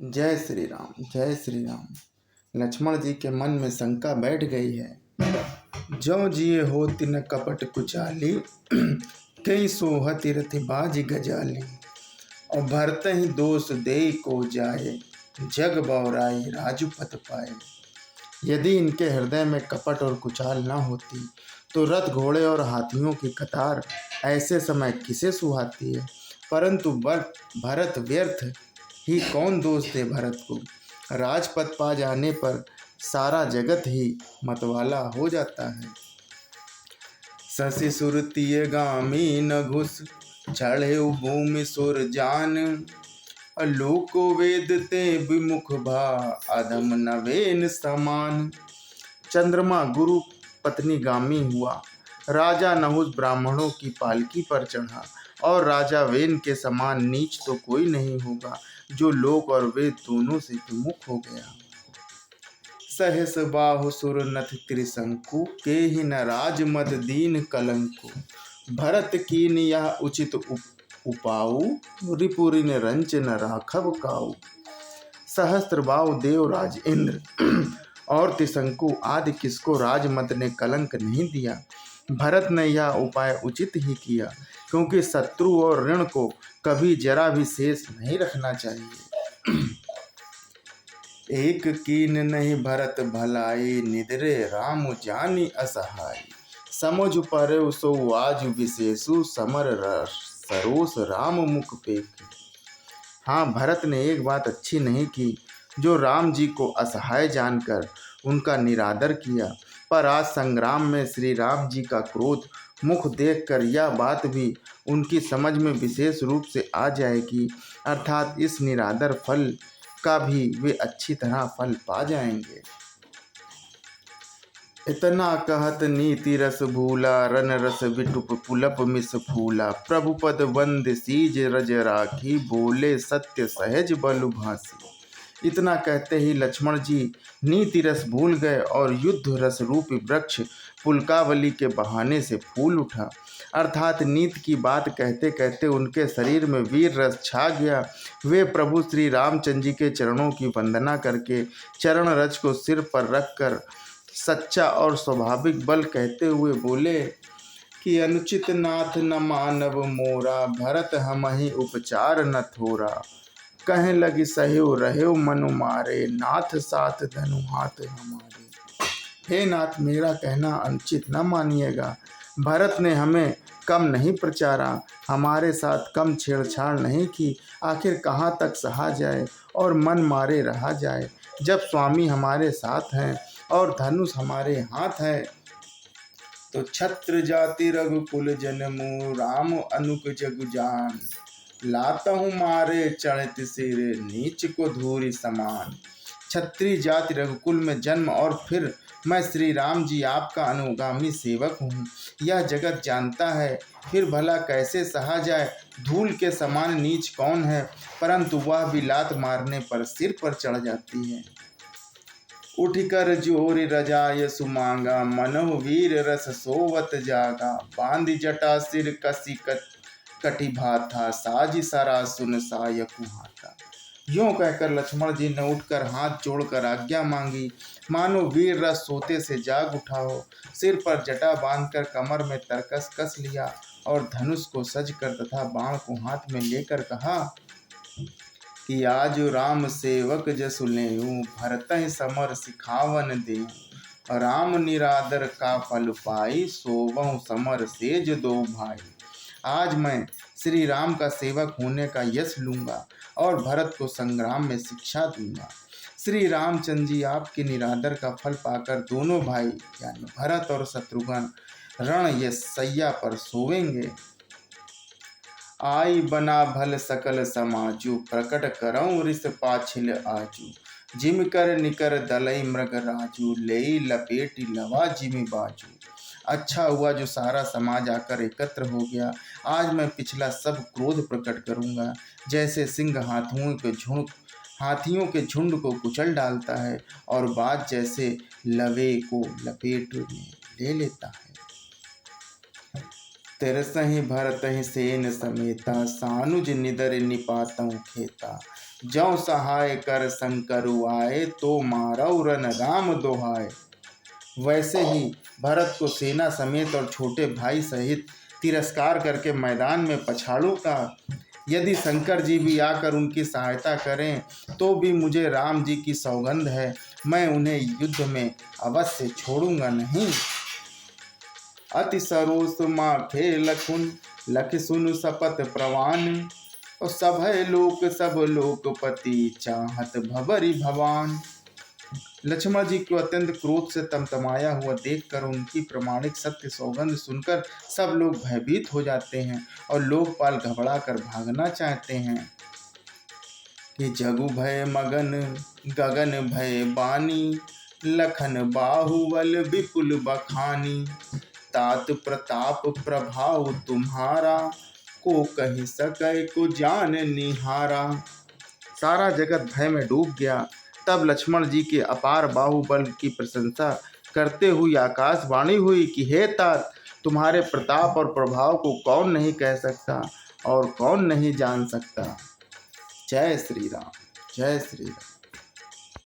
जय श्री राम, जय श्री राम। लक्ष्मण जी के मन में शंका बैठ गई है। ज्यों जिए हो तिन कपट कुचाली, कई सोहति रति बाजी गजाली। और भरत ही दोष दे को जाए, जग बौराई राजपद पाए। यदि इनके हृदय में कपट और कुचाल न होती तो रथ घोड़े और हाथियों की कतार ऐसे समय किसे सुहाती है। परंतु भरत व्यर्थ ही कौन दोष दे भरत को। राजपद पा जाने पर सारा जगत ही मतवाला हो जाता है। शशि सुरतीय गामी न घुस, चढ़े भूमि सुर जान। लोको वेद ते विमुख भा, अधम नवेन समान। चंद्रमा गुरु पत्नी गामी हुआ, राजा नहुस ब्राह्मणों की पालकी पर चढ़ा, और राजा वेन के समान नीच तो कोई नहीं होगा जो लोक और वेद दोनों से विमुख हो गया। सहस बाहु सुर नथ त्रिशंकु, के ही न राज मद दीन कलंकु। भरत कीन यह उचित उपाऊ, रिपुरी ने रंच न राखब काऊ। सहस्त्र बाहु देवराज इंद्र और त्रिशंकु आदि किसको राजमद ने कलंक नहीं दिया। भरत ने यह उपाय उचित ही किया, क्योंकि शत्रु और ऋण को कभी जरा भी शेष नहीं रखना चाहिए। एक कीन नहीं भरत भलाई, निधरे राम जानी असहाय। समुझ पर सो आज विशेषु, समर सरोस राम मुख पेख। हाँ, भरत ने एक बात अच्छी नहीं की, जो राम जी को असहाय जानकर उनका निरादर किया। पर आज संग्राम में श्री राम जी का क्रोध मुख देखकर यह बात भी उनकी समझ में विशेष रूप से आ जाएगी, अर्थात इस निरादर फल का भी वे अच्छी तरह फल पा जाएंगे। इतना कहत नीति रस भूला, रन रस विटुप पुलप मिस फूला। प्रभु पद वंद सीज रज राखी, बोले सत्य सहज बलु भासी। इतना कहते ही लक्ष्मण जी नीति रस भूल गए और युद्ध रस रूपी वृक्ष पुलकावली के बहाने से फूल उठा, अर्थात नीति की बात कहते कहते उनके शरीर में वीर रस छा गया। वे प्रभु श्री रामचंद्र जी के चरणों की वंदना करके चरण रज को सिर पर रखकर सच्चा और स्वाभाविक बल कहते हुए बोले कि अनुचित नाथ न मानव मोरा, भरत हमहि उपचार न थोरा। कहें लगी सहयो रहो मनु मारे, नाथ साथ धनु हाथ हमारे। हे नाथ, मेरा कहना अनुचित न मानिएगा। भरत ने हमें कम नहीं प्रचारा, हमारे साथ कम छेड़छाड़ नहीं की। आखिर कहाँ तक सहा जाए और मन मारे रहा जाए, जब स्वामी हमारे साथ हैं और धनुष हमारे हाथ है। तो छत्र जाति रघुकुल जन्मु, राम अनुक जग जान। लाता हूँ मारे चढ़त सिर, नीच को धूरी समान। क्षत्रिय जाति रघुकुल में जन्म और फिर मैं श्री राम जी आपका अनुगामी सेवक हूँ, यह जगत जानता है। फिर भला कैसे सहा जाए, धूल के समान नीच कौन है, परंतु वह भी लात मारने पर सिर पर चढ़ जाती है। उठकर जोरि रजाय सुमांगा, मनहु वीर रस सोवत जागा। बांधि जटा सिर कसी कटि भाथा, साजी सरा सुन सायकु हाथा। यूं कहकर लक्ष्मण जी ने उठकर हाथ जोड़कर आज्ञा मांगी, मानो वीर रस सोते से जाग उठा हो। सिर पर जटा बांधकर कमर में तरकस कस लिया और धनुष को सज कर तथा बाण को हाथ में लेकर कहा कि आज राम सेवक जसु लेऊं, भरतहि समर सिखावन देऊं। राम निरादर का फल पाई, सोवहु समर सेज दो भाई। आज मैं श्री राम का सेवक होने का यश लूँगा और भरत को संग्राम में शिक्षा दूंगा। श्री रामचंद्र जी आपके निरादर का फल पाकर दोनों भाई यानी भरत और शत्रुघ्न रण यश सैया पर सोवेंगे। आई बना भल सकल समाजु, प्रकट करऊं रिस पाछिल आजू। जिम कर निकर दलई मृग राजू, लेई लपेटी लवा जिमि बाजू। अच्छा हुआ जो सारा समाज आकर एकत्र हो गया। आज मैं पिछला सब क्रोध प्रकट करूंगा। जैसे सिंह हाथियों के झुंड को कुचल डालता है और बाज जैसे लवे को लपेट में ले लेता है। तिरसहि भरतहि सेन समेता, सानुज निदर निपातहु खेता। जौ सहाय कर शंकरु आए, तो मारौ रन राम दोहाय। वैसे ही भरत को सेना समेत और छोटे भाई सहित तिरस्कार करके मैदान में पछाड़ूंगा। यदि शंकर जी भी आकर उनकी सहायता करें तो भी मुझे राम जी की सौगंध है, मैं उन्हें युद्ध में अवश्य छोड़ूंगा नहीं। अति सरोस माखे लखुन, लख सुन सपत प्रवान। और सभय लोक सब लोकपति, चाहत भवरि भवान। लक्ष्मण जी को अत्यंत क्रोध से तमतमाया हुआ देखकर उनकी प्रमाणिक सत्य सौगंध सुनकर सब लोग भयभीत हो जाते हैं और लोकपाल घबरा कर भागना चाहते हैं कि जगु भय मगन, गगन भय बानी। लखन बाहुबल विपुल बखानी, तात प्रताप प्रभाव तुम्हारा। को कहि सकै को जान निहारा। सारा जगत भय में डूब गया। तब लक्ष्मण जी के अपार बाहुबल की प्रशंसा करते हुए आकाशवाणी हुई कि हे तात, तुम्हारे प्रताप और प्रभाव को कौन नहीं कह सकता और कौन नहीं जान सकता। जय श्री राम, जय श्री राम।